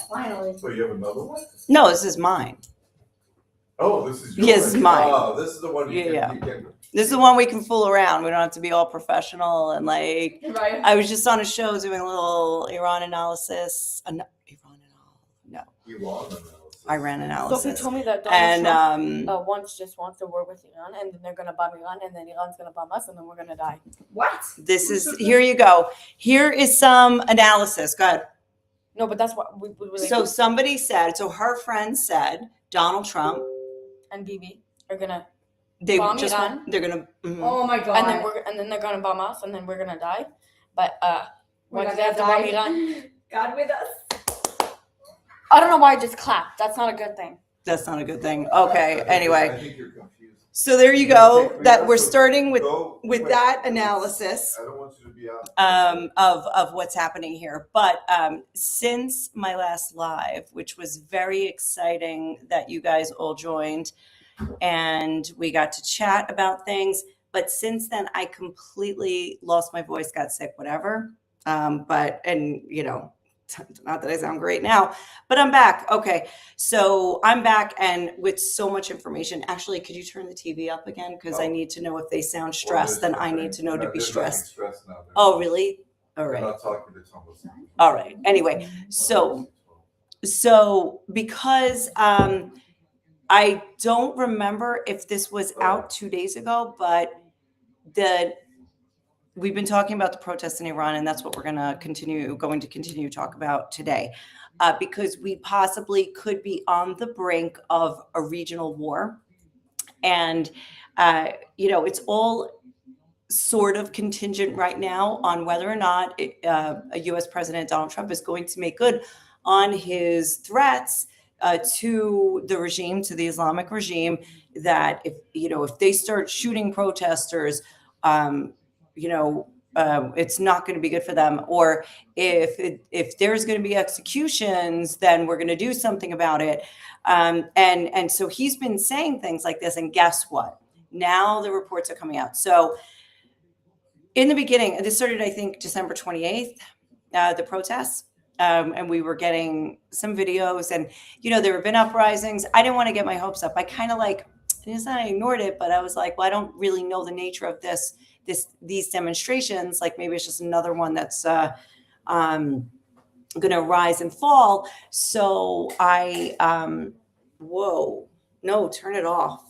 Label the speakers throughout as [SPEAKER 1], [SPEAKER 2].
[SPEAKER 1] Finally.
[SPEAKER 2] So you have another one?
[SPEAKER 3] No, this is mine.
[SPEAKER 2] Oh, this is yours.
[SPEAKER 3] Yes, mine.
[SPEAKER 2] Oh, this is the one you
[SPEAKER 3] Yeah.
[SPEAKER 2] can.
[SPEAKER 3] This is the one we can fool around. We don't have to be all professional and like.
[SPEAKER 1] Right.
[SPEAKER 3] I was just on a show doing a little Iran analysis. No, Iran
[SPEAKER 1] Sophie
[SPEAKER 3] analysis.
[SPEAKER 1] told me that Donald
[SPEAKER 3] And
[SPEAKER 1] Trump just wants to work with Iran, and then they're gonna bomb Iran, and then Iran's gonna bomb us, and then we're gonna die.
[SPEAKER 4] What?
[SPEAKER 3] this is here you go. Here is some analysis. Go ahead.
[SPEAKER 1] No, but that's what we really.
[SPEAKER 3] So somebody said. So her friend said Donald Trump.
[SPEAKER 1] and Bibi are gonna,
[SPEAKER 3] They
[SPEAKER 1] Bomb
[SPEAKER 3] just
[SPEAKER 1] Iran.
[SPEAKER 3] they're gonna.
[SPEAKER 4] Oh my god.
[SPEAKER 1] and then they're gonna bomb us, and then we're gonna die. But
[SPEAKER 4] We're
[SPEAKER 1] why do
[SPEAKER 4] gonna
[SPEAKER 1] they have to bomb
[SPEAKER 4] die.
[SPEAKER 1] Iran?
[SPEAKER 4] God with us.
[SPEAKER 1] I don't know why I just clapped. That's not a good thing.
[SPEAKER 3] That's not a good thing. Okay. Anyway,
[SPEAKER 2] I think you're confused.
[SPEAKER 3] so there you go. That we're starting with
[SPEAKER 2] Go
[SPEAKER 3] that analysis
[SPEAKER 2] I don't want you to be out.
[SPEAKER 3] of what's happening here. But since my last live, which was very exciting that you guys all joined and we got to chat about things. But since then, I completely lost my voice, got sick, whatever. Not that I sound great now, but I'm back. Okay. So I'm back and with so much information. Actually, could you turn the TV up again? Because I need to know if they sound stressed, then I need to know to be stressed. Oh, really? All right.
[SPEAKER 2] Not talking to Thomas.
[SPEAKER 3] All right. Anyway, so because I don't remember if this was out 2 days ago, but we've been talking about the protests in Iran, and that's what we're going to continue to talk about today, because we possibly could be on the brink of a regional war. And, it's all sort of contingent right now on whether or not a U.S. President Donald Trump is going to make good on his threats to the regime, to the Islamic regime, that if they start shooting protesters, it's not going to be good for them. Or if there's going to be executions, then we're going to do something about it. And so he's been saying things like this. And guess what? Now the reports are coming out. So in the beginning, this started, I think, December 28th, the protests. And we were getting some videos and, there have been uprisings. I didn't want to get my hopes up. I kind of I ignored it, but I was like, well, I don't really know the nature of these demonstrations. Like maybe it's just another one that's going to rise and fall. So turn it off.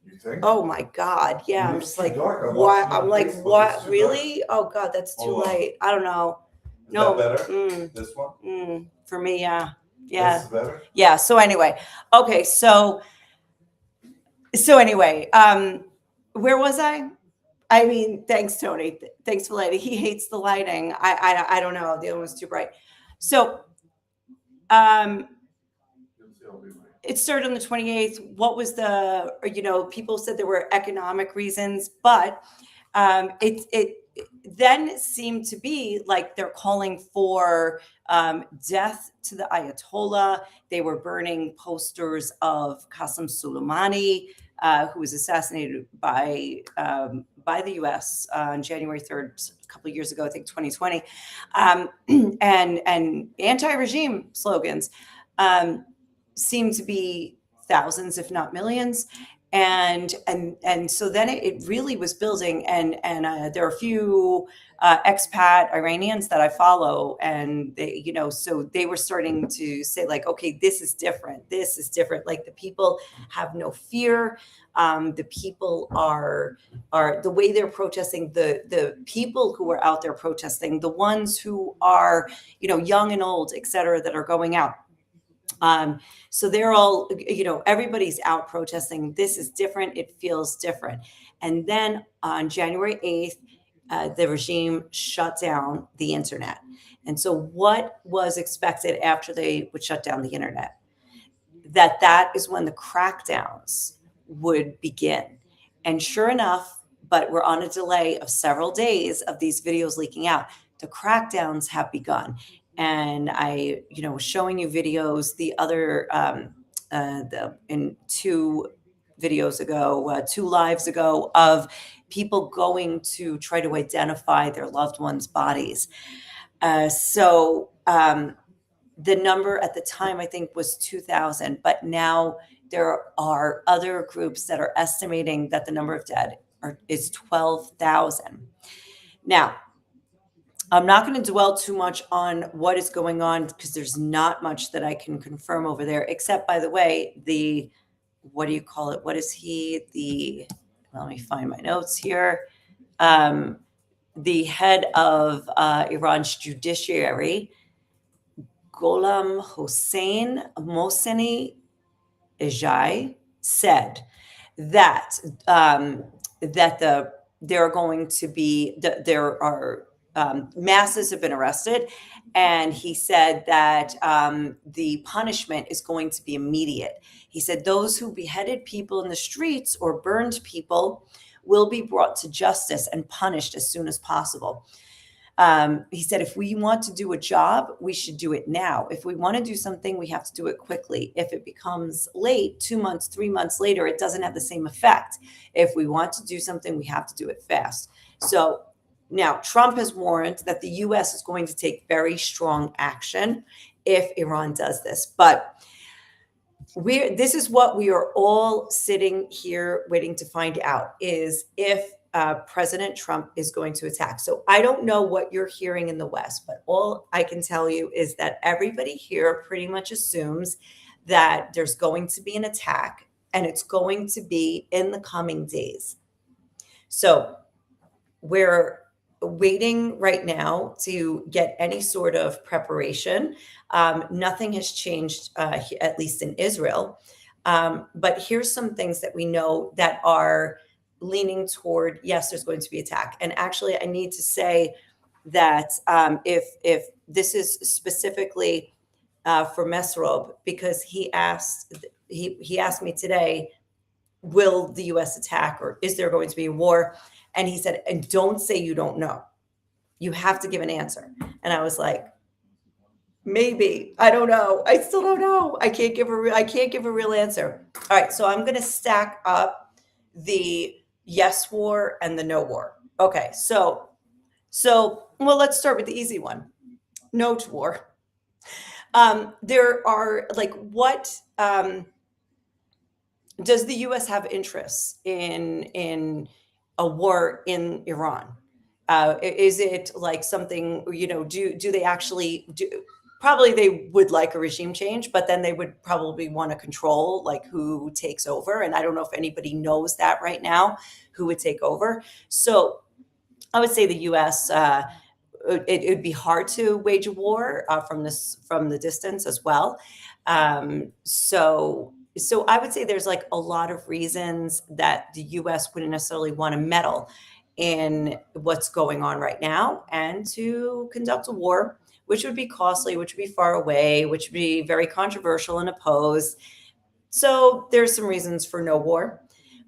[SPEAKER 2] You think?
[SPEAKER 3] Oh my God. Yeah. I'm just like,
[SPEAKER 2] dark.
[SPEAKER 3] what? I'm like,
[SPEAKER 2] Facebook.
[SPEAKER 3] what?
[SPEAKER 2] It's too
[SPEAKER 3] Really? Oh God, that's too
[SPEAKER 2] Hold on.
[SPEAKER 3] late. I don't know.
[SPEAKER 2] Is
[SPEAKER 3] No.
[SPEAKER 2] that better?
[SPEAKER 3] Mm,
[SPEAKER 2] This one?
[SPEAKER 3] for me, yeah. Yeah.
[SPEAKER 2] This is better?
[SPEAKER 3] Yeah. So anyway, okay. So anyway, where was I? I mean, thanks, Tony. Thanks for lighting. He hates the lighting. I don't know. The other one's too bright. So, it started on the 28th. What was people said there were economic reasons, but it then seemed to be like they're calling for death to the Ayatollah. They were burning posters of Qasem Soleimani, who was assassinated by the U.S. On January 3rd, a couple of years ago, I think 2020, and anti-regime slogans seem to be thousands, if not millions. And so then it really was building, and there are a few expat Iranians that I follow, and they, so they were starting to say like, okay, this is different. Like the people have no fear. The people are the way they're protesting, the people who are out there protesting, the ones who are, young and old, et cetera, that are going out. So they're all, everybody's out protesting. This is different. It feels different. And then on January 8th, the regime shut down the internet. And so what was expected after they would shut down the internet? That is when the crackdowns would begin. And sure enough, but we're on a delay of several days of these videos leaking out. The crackdowns have begun. And I, was showing you videos the other, in 2 videos ago, 2 lives ago, of people going to try to identify their loved ones' bodies. the number at the time, I think, was 2,000, but now there are other groups that are estimating that the number of dead is 12,000. Now, I'm not going to dwell too much on what is going on because there's not much that I can confirm over there, except, by the way, what do you call it? What is he? Let me find my notes here. The head of Iran's judiciary, Gholam Hossein Mohseni Ejai, said that there are going to be there are masses have been arrested, and he said that the punishment is going to be immediate. He said those who beheaded people in the streets or burned people will be brought to justice and punished as soon as possible. He said, if we want to do a job, we should do it now. If we want to do something, we have to do it quickly. If it becomes late, 2 months, 3 months later, it doesn't have the same effect. If we want to do something, we have to do it fast. So now Trump has warned that the U.S. is going to take very strong action if Iran does this. But this is what we are all sitting here waiting to find out, is if President Trump is going to attack. So I don't know what you're hearing in the West, but all I can tell you is that everybody here pretty much assumes that there's going to be an attack, and it's going to be in the coming days. So we're waiting right now to get any sort of preparation. Nothing has changed, at least in Israel. But here's some things that we know that are leaning toward, yes, there's going to be attack. And actually, I need to say that if this is specifically for Mesrob, because he asked me today, will the U.S. attack, or is there going to be a war? And he said, and don't say you don't know. You have to give an answer. And I was like, maybe. I don't know. I still don't know. I can't give a real answer. All right. So I'm going to stack up the yes war and the no war. Okay. So well, let's start with the easy one. No to war. There are what does the U.S. have interests in a war in Iran? Is it like something, do they actually do? Probably they would like a regime change, but then they would probably want to control who takes over. And I don't know if anybody knows that right now, who would take over. So I would say the U.S., it would be hard to wage a war from the distance as well. So I would say there's a lot of reasons that the U.S. wouldn't necessarily want to meddle in what's going on right now and to conduct a war, which would be costly, which would be far away, which would be very controversial and opposed. So there's some reasons for no war.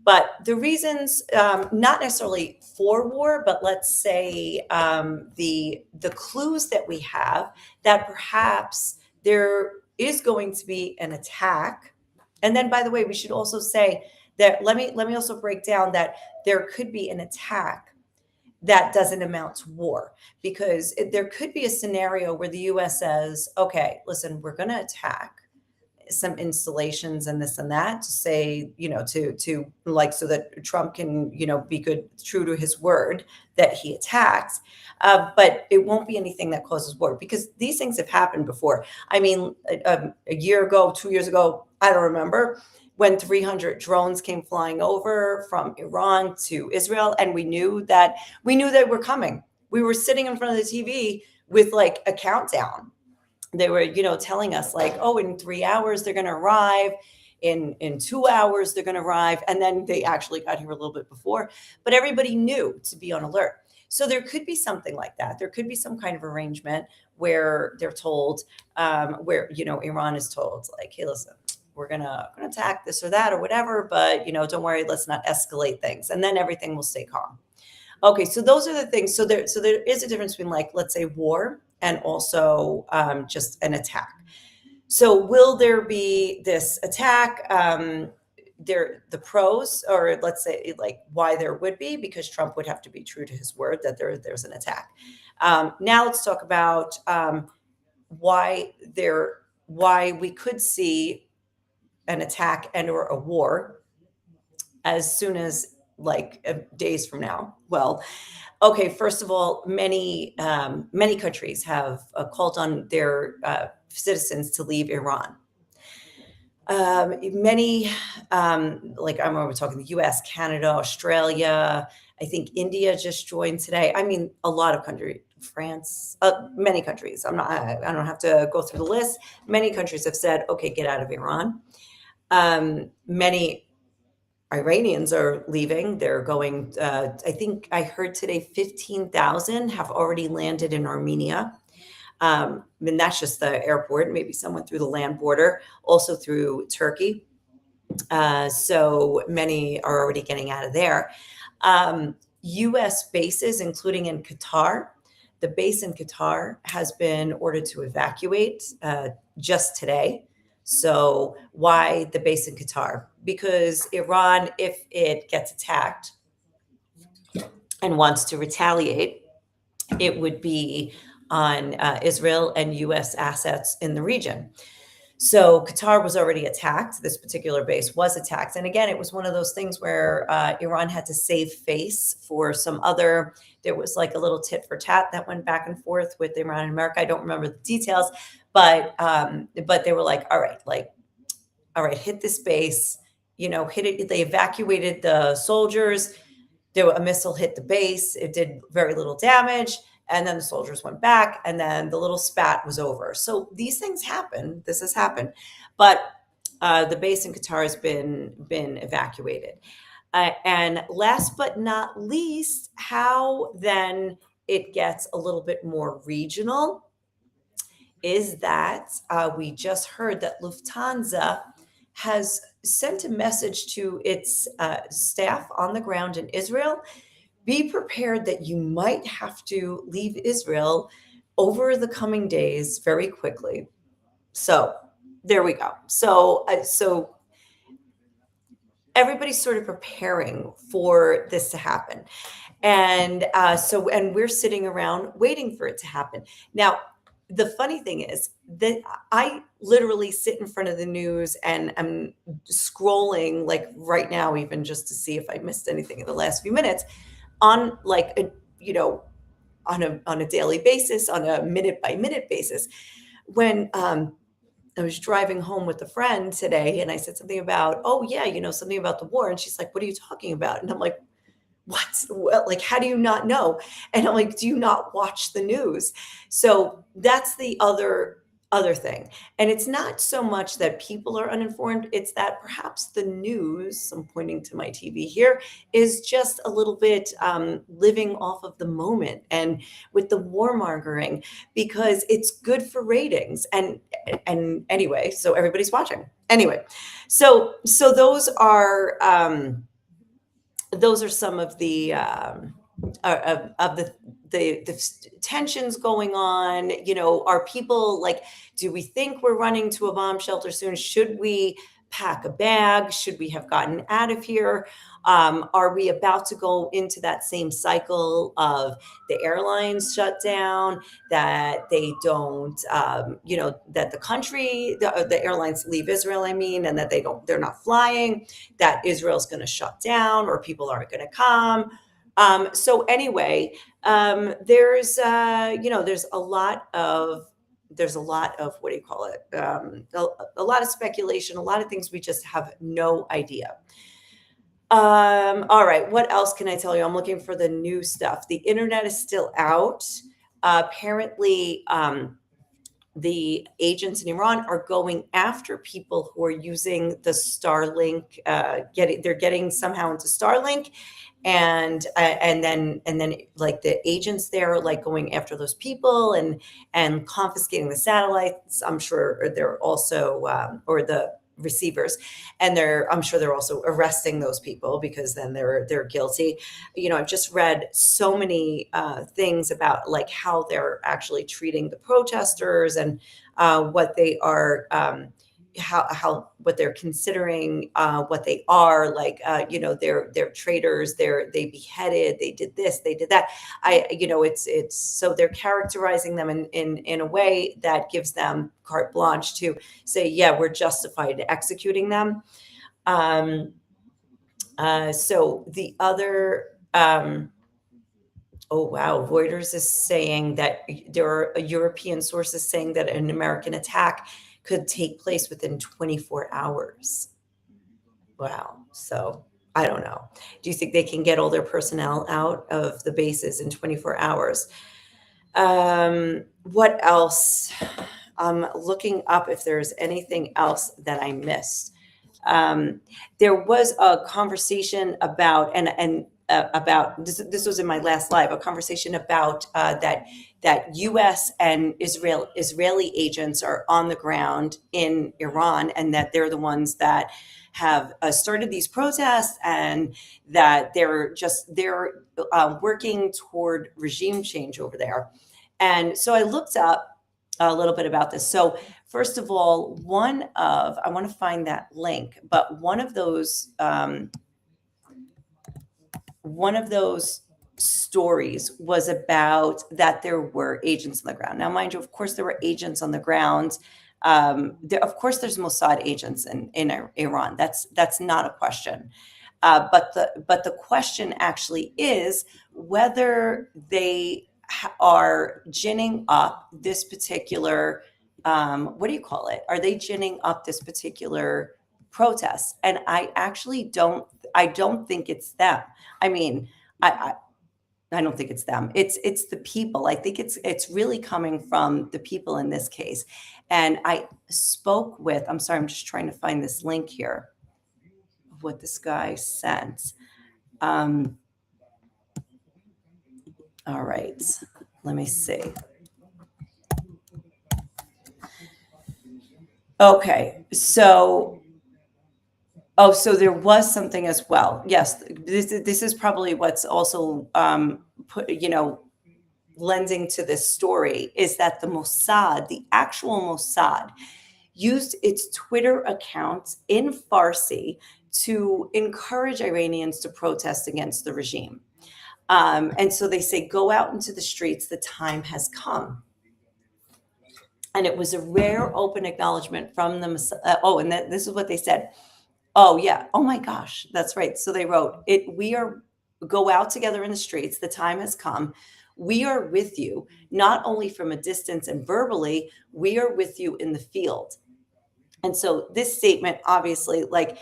[SPEAKER 3] But the reasons, not necessarily for war, but let's say the clues that we have that perhaps there is going to be an attack. And then, by the way, we should also say that let me also break down that there could be an attack that doesn't amount to war, because there could be a scenario where the U.S. says, okay, listen, we're going to attack some installations and this and that to say, so that Trump can, be true to his word that he attacks. But it won't be anything that causes war, because these things have happened before. I mean, a year ago, 2 years ago, I don't remember, when 300 drones came flying over from Iran to Israel, and we knew that we're coming. We were sitting in front of the TV with a countdown. They were, telling us in 3 hours they're going to arrive. In 2 hours they're going to arrive, and then they actually got here a little bit before. But everybody knew to be on alert. So there could be something like that. There could be some kind of arrangement where they're told, where Iran is told, hey, listen, we're gonna attack this or that or whatever, but don't worry, let's not escalate things, and then everything will stay calm. Okay, so those are the things. So there is a difference between let's say war and also just an attack. So will there be this attack? The pros, or let's say why there would be, because Trump would have to be true to his word that there's an attack. Now let's talk about why we could see an attack and or a war as soon as like days from now. Well, okay, first of all, many countries have called on their citizens to leave Iran. Many, like I remember talking the US, Canada, Australia, I think India just joined today. I mean, a lot of countries, France, many countries. I don't have to go through the list. Many countries have said, okay, get out of Iran. Many Iranians are leaving. They're going, I think I heard today 15,000 have already landed in Armenia. And that's just the airport, maybe someone through the land border, also through Turkey. So many are already getting out of there. US bases, including in Qatar, the base in Qatar has been ordered to evacuate just today. So why the base in Qatar? Because Iran, if it gets attacked and wants to retaliate, it would be on Israel and US assets in the region. So Qatar was already attacked. This particular base was attacked. And again, it was one of those things where Iran had to save face for some other, there was like a little tit for tat that went back and forth with Iran and America. I don't remember the details, but they were like, all right, hit this base, hit it. They evacuated the soldiers. A missile hit the base. It did very little damage. And then the soldiers went back, and then the little spat was over. So these things happen. This has happened. But the base in Qatar has been evacuated. And last but not least, how then it gets a little bit more regional is that we just heard that Lufthansa has sent a message to its staff on the ground in Israel. Be prepared that you might have to leave Israel over the coming days very quickly. So there we go. So everybody's sort of preparing for this to happen. And and we're sitting around waiting for it to happen. Now, the funny thing is that I literally sit in front of the news and I'm scrolling like right now, even just to see if I missed anything in the last few minutes on like, on a daily basis, on a minute by minute basis. When I was driving home with a friend today and I said something about, oh yeah, something about the war. And she's like, what are you talking about? And I'm like, what? Well, like, how do you not know? And I'm like, do you not watch the news? So that's the other thing. And it's not so much that people are uninformed. It's that perhaps the news, I'm pointing to my TV here, is just a little bit living off of the moment and with the warmongering because it's good for ratings. And anyway, so everybody's watching. Anyway, so those are some of the the tensions going on. Are people like, do we think we're running to a bomb shelter soon? Should we pack a bag? Should we have gotten out of here? Are we about to go into that same cycle of the airlines shut down, that they don't, that the country, the airlines leave Israel, and that they're not flying, that Israel's going to shut down or people aren't going to come? So anyway, there's a lot of, what do you call it? A lot of speculation, a lot of things we just have no idea. All right. What else can I tell you? I'm looking for the new stuff. The internet is still out. Apparently, the agents in Iran are going after people who are using the Starlink, they're getting somehow into Starlink. And then like the agents there are like going after those people and confiscating the satellites. I'm sure they're also, or the receivers, and I'm sure they're also arresting those people because then they're guilty. I've just read so many things about like how they're actually treating the protesters and what they are how what they're considering, what they are like. They're traitors. They beheaded. They did this. They did that. It's so they're characterizing them in a way that gives them carte blanche to say, yeah, we're justified executing them. So the other. Oh, wow. Reuters is saying that there are European sources saying that an American attack could take place within 24 hours. Wow. So I don't know. Do you think they can get all their personnel out of the bases in 24 hours? What else? I'm looking up if there's anything else that I missed. There was a conversation about, about this was in my last live, a conversation about that U.S. and Israeli agents are on the ground in Iran, and that they're the ones that have started these protests, and that they're working toward regime change over there. And so I looked up a little bit about this. So first of all, I want to find that link, but one of those stories was about that there were agents on the ground. Now, mind you, of course, there were agents on the ground. Of course, there's Mossad agents in Iran. That's not a question. But the question actually is whether they are ginning up this particular, what do you call it? Are they ginning up this particular protest? And I actually don't think it's them. I mean, I don't think it's them. It's the people. I think it's really coming from the people in this case. And I spoke with, I'm sorry, I'm just trying to find this link here of what this guy sent. All right, let me see. Okay, so there was something as well. Yes, this is probably what's also lending to this story, is that the Mossad, the actual Mossad, used its Twitter account in Farsi to encourage Iranians to protest against the regime. And so they say, go out into the streets, the time has come. And it was a rare open acknowledgement from the Mossad. This is what they said. Oh, yeah. Oh, my gosh. That's right. So they wrote, go out together in the streets. The time has come. We are with you, not only from a distance and verbally, we are with you in the field. And so this statement, obviously, the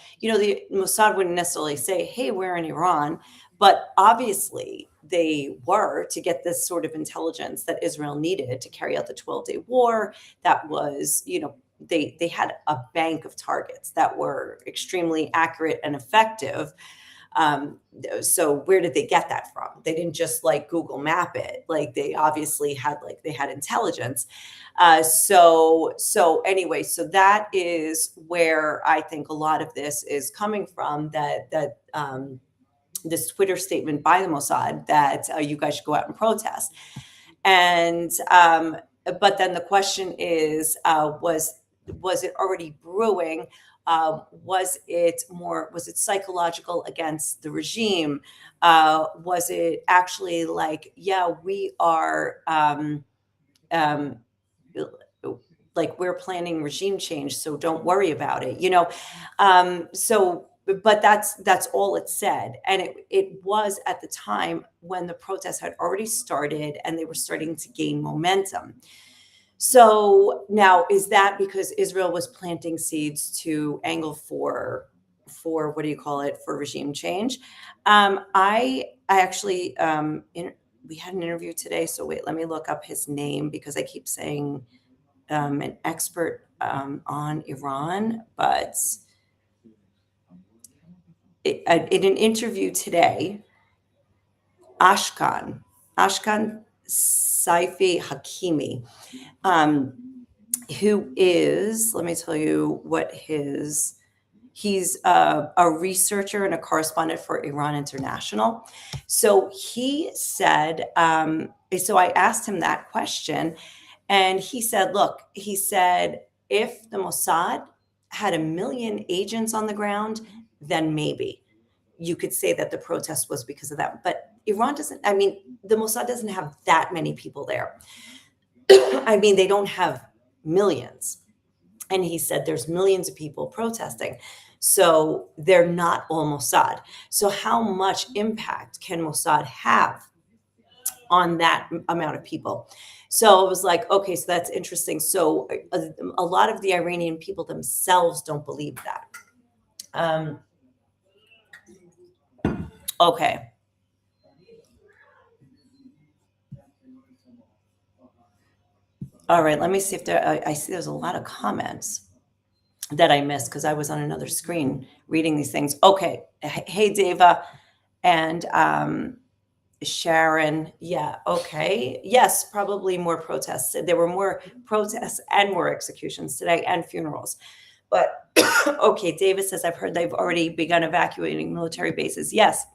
[SPEAKER 3] Mossad wouldn't necessarily say, hey, we're in Iran, but obviously they were, to get this sort of intelligence that Israel needed to carry out the 12-day war. That was, they had a bank of targets that were extremely accurate and effective. So where did they get that from? They didn't just Google map it. They obviously had they had intelligence. So anyway, so that is where I think a lot of this is coming from, that this Twitter statement by the Mossad that you guys should go out and protest. And but then the question is, was it already brewing? Was it psychological against the regime? Was it actually we are we're planning regime change, so don't worry about it, but that's all it said. And it was at the time when the protests had already started and they were starting to gain momentum. So now, is that because Israel was planting seeds to angle for what do you call it, for regime change? I actually, we had an interview today. So wait, let me look up his name, because I keep saying an expert on Iran, but in an interview today, Ashkan Saifi Hakimi, who is, let me tell you what he's a researcher and a correspondent for Iran International. So he said, so I asked him that question, and he said, if the Mossad had 1 million agents on the ground, then maybe you could say that the protest was because of that. But Iran doesn't, I mean, the Mossad doesn't have that many people there. I mean, they don't have millions. And he said there's millions of people protesting. So they're not all Mossad. So how much impact can Mossad have on that amount of people? So it was like, okay, so that's interesting. So a lot of the Iranian people themselves don't believe that. Okay. All right, let me see if there, I see there's a lot of comments that I missed because I was on another screen reading these things. Okay. Hey, Deva and Sharon. Yeah. Okay. Yes, probably more protests. There were more protests and more executions today and funerals. But okay, David says, I've heard they've already begun evacuating military bases. Yes,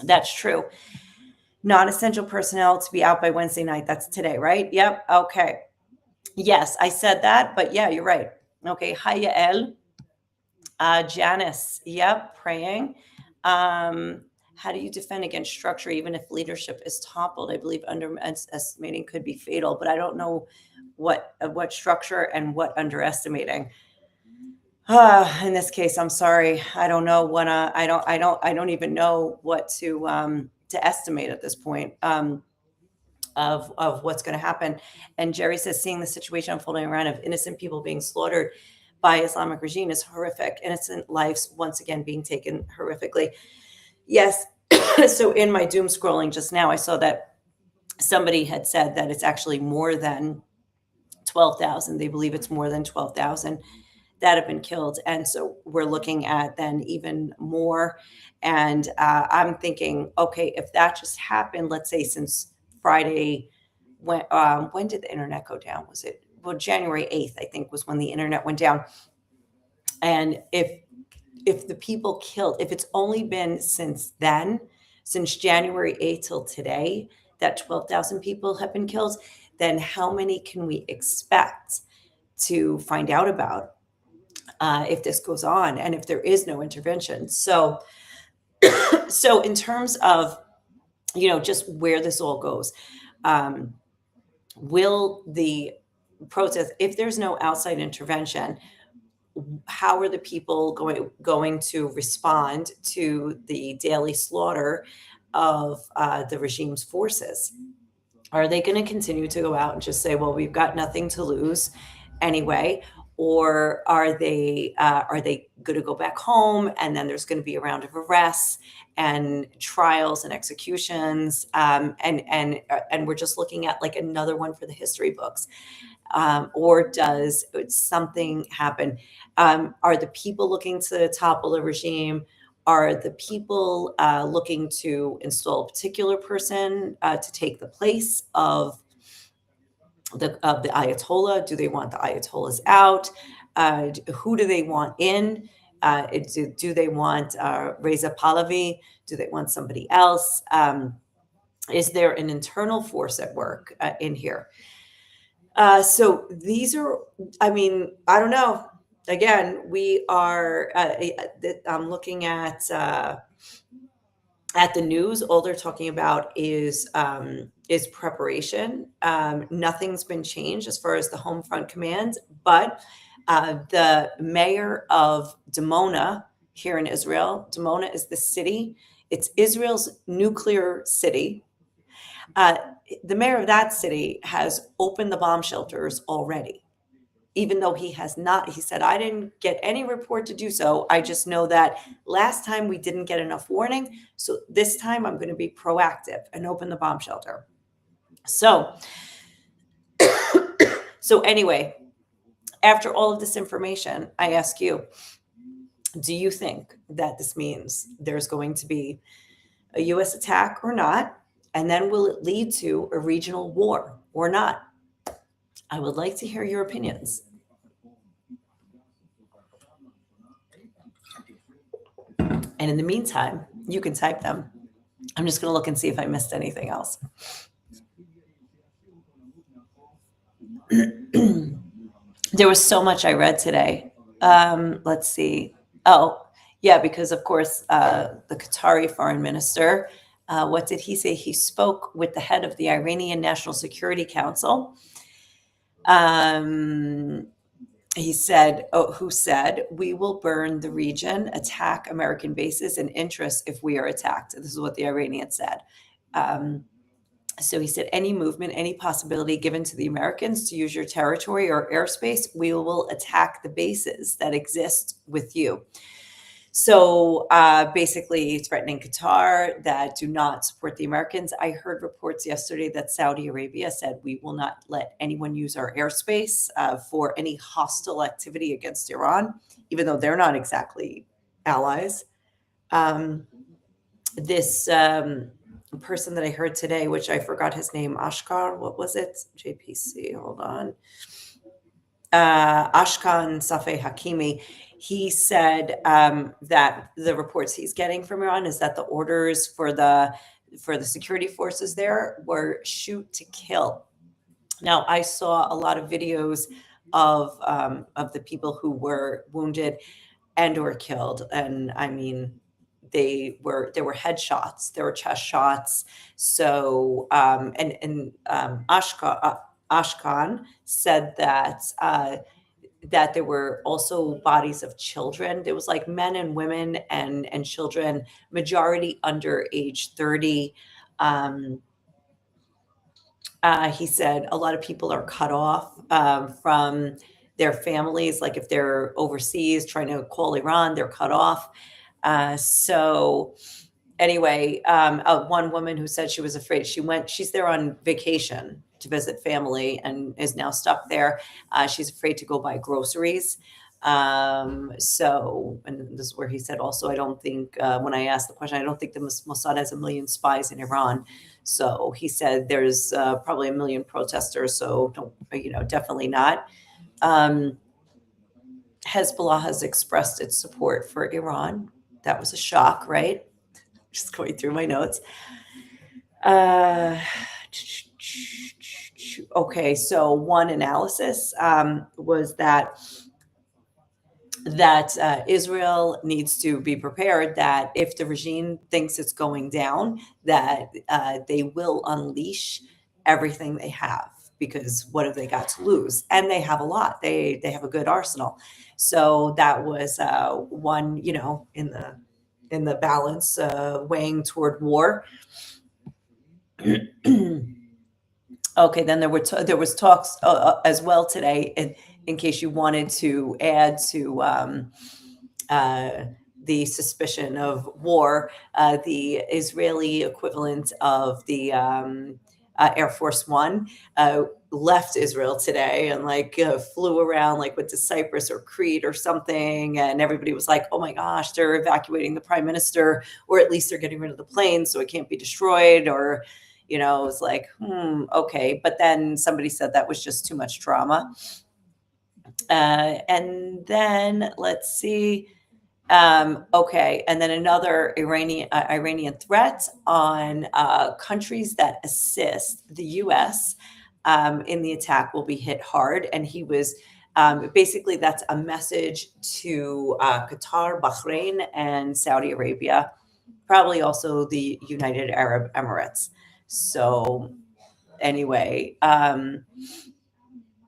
[SPEAKER 3] that's true. Non-essential personnel to be out by Wednesday night. That's today, right? Yep. Okay. Yes, I said that, but yeah, you're right. Okay. Hi, Yael. Janice. Yep. Praying. How do you defend against structure, even if leadership is toppled? I believe underestimating could be fatal, but I don't know what structure and what underestimating. In this case, I'm sorry. I don't know what I don't even know what to estimate at this point of what's going to happen. And Jerry says, seeing the situation unfolding around of innocent people being slaughtered by Islamic regime is horrific. Innocent lives once again being taken horrifically. Yes. So in my doom scrolling just now, I saw that somebody had said that it's actually more than 12,000. They believe it's more than 12,000 that have been killed. And so we're looking at then even more. And I'm thinking, okay, if that just happened, let's say since Friday, when did the internet go down? Was it, well, January 8th, I think, was when the internet went down. And if the people killed, if it's only been since then, since January 8th till today, that 12,000 people have been killed, then how many can we expect to find out about if this goes on and if there is no intervention? So in terms of, just where this all goes, will the protest, if there's no outside intervention, how are the people going to respond to the daily slaughter of the regime's forces? Are they going to continue to go out and just say, well, we've got nothing to lose anyway? Or are they going to go back home and then there's going to be a round of arrests and trials and executions, and we're just looking at like another one for the history books? Or does something happen? Are the people looking to topple a regime? Are the people looking to install a particular person to take the place of the Ayatollah? Do they want the Ayatollahs out? Who do they want in? Do they want Reza Pahlavi? Do they want somebody else? Is there an internal force at work in here? So these are, I mean, I don't know. Again, we are, I'm looking at the news. All they're talking about is preparation. Nothing's been changed as far as the home front command, but the mayor of Dimona here in Israel, Dimona is the city. It's Israel's nuclear city. The mayor of that city has opened the bomb shelters already, even though he has not. He said, I didn't get any report to do so. I just know that last time we didn't get enough warning. So this time I'm going to be proactive and open the bomb shelter. So anyway, after all of this information, I ask you, do you think that this means there's going to be a U.S. attack or not? And then will it lead to a regional war or not? I would like to hear your opinions. And in the meantime, you can type them. I'm just going to look and see if I missed anything else. There was so much I read today Let's see. Oh, yeah, because of course, the Qatari foreign minister, what did he say? He spoke with the head of the Iranian National Security Council. He said, who said, we will burn the region, attack American bases and interests if we are attacked. This is what the Iranians said. So he said, any movement, any possibility given to the Americans to use your territory or airspace, we will attack the bases that exist with you. So basically threatening Qatar that do not support the Americans. I heard reports yesterday that Saudi Arabia said we will not let anyone use our airspace for any hostile activity against Iran, even though they're not exactly allies. This person that I heard today, which I forgot his name, Ashkar, what was it? JPC, hold on. Ashkan Safeh Hakimi, he said that the reports he's getting from Iran is that the orders for the security forces there were shoot to kill. Now, I saw a lot of videos of the people who were wounded and or killed, and I mean, there were headshots, there were chest shots. So Ashkan said that that there were also bodies of children. There was like men and women and children, majority under age 30. He said a lot of people are cut off from their families. Like if they're overseas trying to call Iran, they're cut off. So anyway, one woman who said she was afraid, she's there on vacation to visit family and is now stuck there. She's afraid to go buy groceries. So, and this is where he said also, I don't think, when I asked the question, I don't think the Mossad has 1 million spies in Iran. So he said there's probably 1 million protesters. So definitely not. Hezbollah has expressed its support for Iran. That was a shock, right? Just going through my notes. Okay, so one analysis was that Israel needs to be prepared that if the regime thinks it's going down, that they will unleash everything they have, because what have they got to lose? And they have a lot. They have a good arsenal. So that was one, in the balance, weighing toward war. Okay, then there was talks as well today, in case you wanted to add to the suspicion of war, the Israeli equivalent of the Air Force One left Israel today and flew around, went to Cyprus or Crete or something, and everybody was like, oh my gosh, they're evacuating the prime minister, or at least they're getting rid of the plane so it can't be destroyed, or it was like, okay. But then somebody said that was just too much drama. And then let's see. Okay. And then another Iranian threat on countries that assist the U.S. In the attack will be hit hard. And he was basically, that's a message to Qatar, Bahrain, and Saudi Arabia, probably also the United Arab Emirates. So anyway,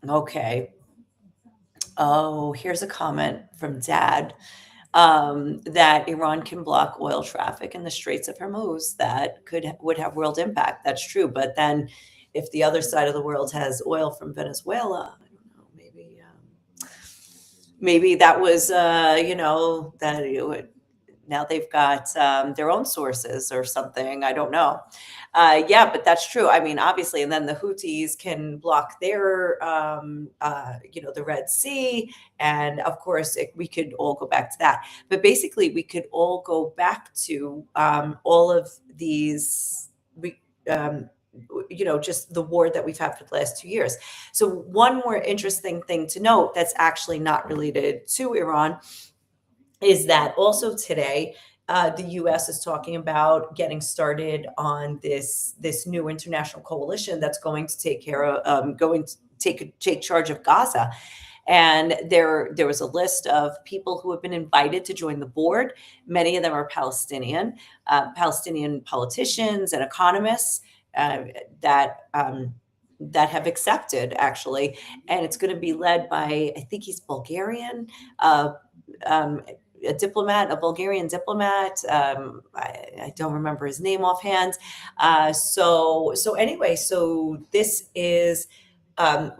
[SPEAKER 3] okay. Oh, here's a comment from Dad that Iran can block oil traffic in the Straits of Hormuz. That would have world impact. That's true. But then if the other side of the world has oil from Venezuela, I don't know, maybe that was, that it would, now they've got their own sources or something. I don't know. Yeah, but that's true. I mean, obviously, and then the Houthis can block their, the Red Sea. And of course, we could all go back to that. But basically, we could all go back to all of these, just the war that we've had for the last 2 years. So one more interesting thing to note that's actually not related to Iran is that also today, the U.S. is talking about getting started on this new international coalition that's going to take care of, take charge of Gaza. And there was a list of people who have been invited to join the board. Many of them are Palestinian politicians and economists that have accepted, actually. And it's going to be led by, I think he's Bulgarian, a Bulgarian diplomat. I don't remember his name offhand. So anyway, so this is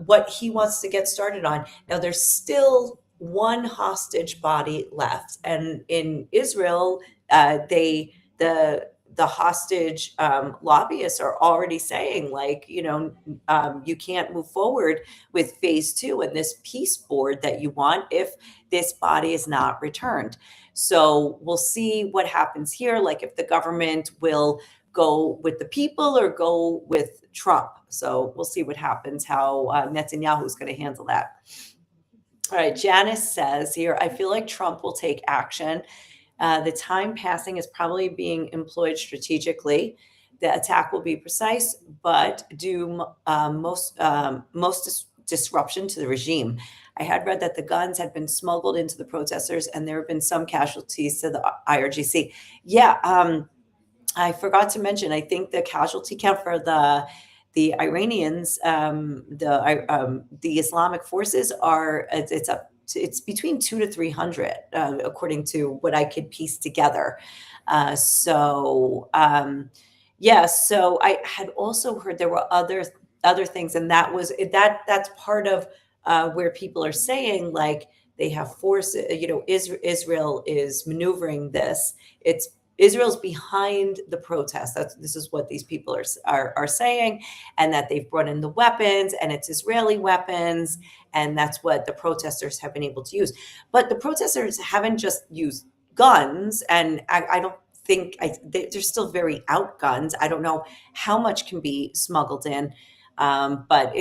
[SPEAKER 3] what he wants to get started on. Now, there's still one hostage body left, and in Israel, the hostage lobbyists are already saying, like, you can't move forward with phase 2 and this peace board that you want if this body is not returned. So we'll see what happens here, like if the government will go with the people or go with Trump. So we'll see what happens, how Netanyahu is going to handle that. All right, Janice says here, I feel like Trump will take action. The time passing is probably being employed strategically. The attack will be precise, but do most disruption to the regime. I had read that the guns had been smuggled into the protesters, and there have been some casualties to the IRGC. Yeah, I forgot to mention, I think the casualty count for the Iranians, the Islamic forces are, it's between 200 to 300, according to what I could piece together. So I had also heard there were other things, and that's part of where people are saying, like, they have forces. Israel is maneuvering this. Israel's behind the protest. This is what these people are saying, and that they've brought in the weapons, and it's Israeli weapons, and that's what the protesters have been able to use. But the protesters haven't just used guns, and I don't think they're still very outgunned. I don't know how much can be smuggled in, but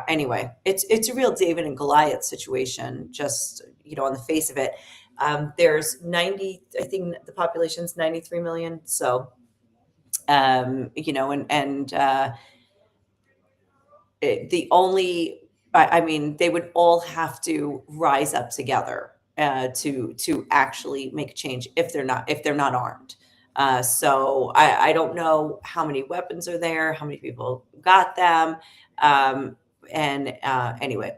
[SPEAKER 3] anyway, it's a real David and Goliath situation, just on the face of it. There's I think the population's 93 million. So, they would all have to rise up together to actually make a change if they're not armed. So I don't know how many weapons are there, how many people got them. Anyway.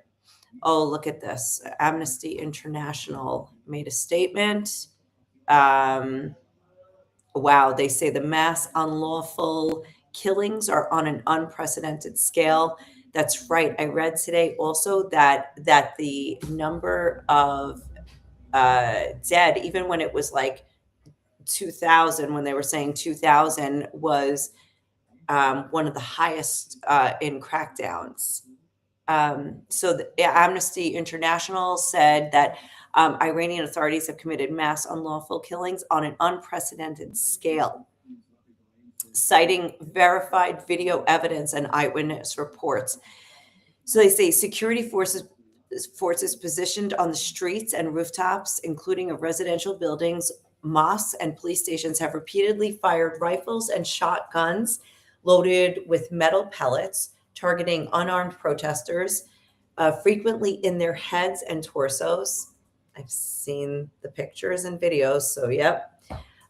[SPEAKER 3] Oh, look at this. Amnesty International made a statement. Wow, they say the mass unlawful killings are on an unprecedented scale. That's right. I read today also that the number of dead, even when it was like 2,000, when they were saying 2,000, was one of the highest in crackdowns. So the Amnesty International said that Iranian authorities have committed mass unlawful killings on an unprecedented scale, citing verified video evidence and eyewitness reports. So they say security forces positioned on the streets and rooftops, including of residential buildings, mosques, and police stations, have repeatedly fired rifles and shotguns loaded with metal pellets, targeting unarmed protesters, frequently in their heads and torsos. I've seen the pictures and videos, so yep.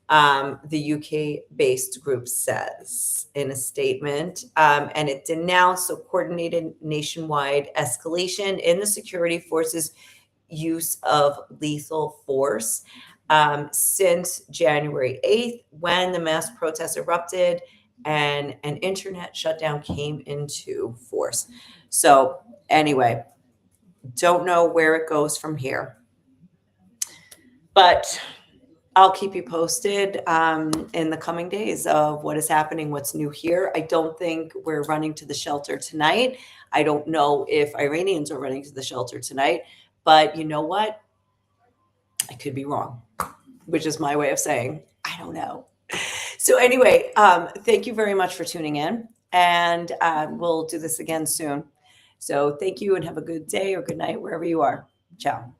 [SPEAKER 3] The UK-based group says in a statement, and it denounced a coordinated nationwide escalation in the security forces' use of lethal force since January 8th, when the mass protests erupted and an internet shutdown came into force. So anyway, don't know where it goes from here, but I'll keep you posted in the coming days of what is happening, what's new here. I don't think we're running to the shelter tonight. I don't know if Iranians are running to the shelter tonight, but you know what? I could be wrong, which is my way of saying, I don't know. So anyway, thank you very much for tuning in, and we'll do this again soon. So thank you, and have a good day or good night wherever you are. Ciao.